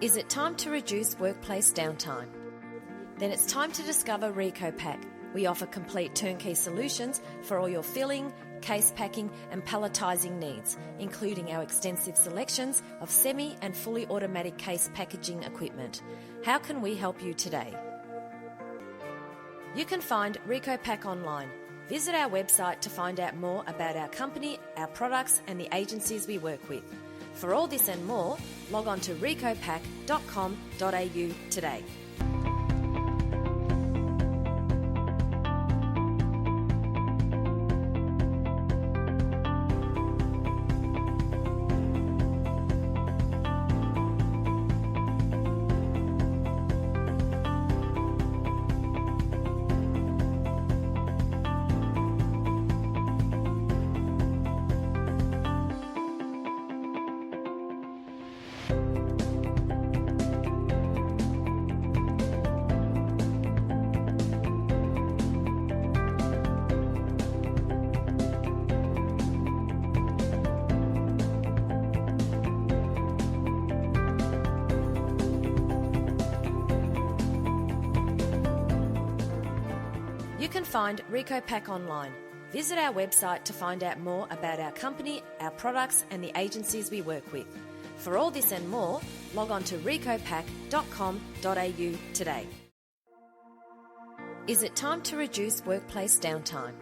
Is it time to reduce workplace downtime? Then it's time to discover RecoPack. We offer complete turnkey solutions for all your filling, case packing and palletising needs, including our extensive selections of semi and fully automatic case packaging equipment. How can we help you today? You can find RecoPack online. Visit our website to find out more about our company, our products and the agencies we work with. For all this and more, log on to recopack.com.au today. You can find RecoPack online. Visit our website to find out more about our company, our products and the agencies we work with. For all this and more, log on to recopack.com.au today. Is it time to reduce workplace downtime?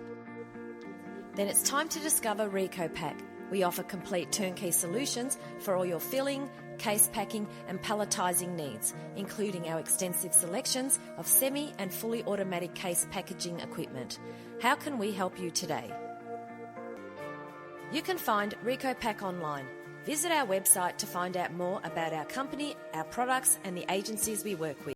Then it's time to discover RecoPack. We offer complete turnkey solutions for all your filling, case packing and palletising needs, including our extensive selections of semi and fully automatic case packaging equipment. How can we help you today? You can find RecoPack online. Visit our website to find out more about our company, our products and the agencies we work with.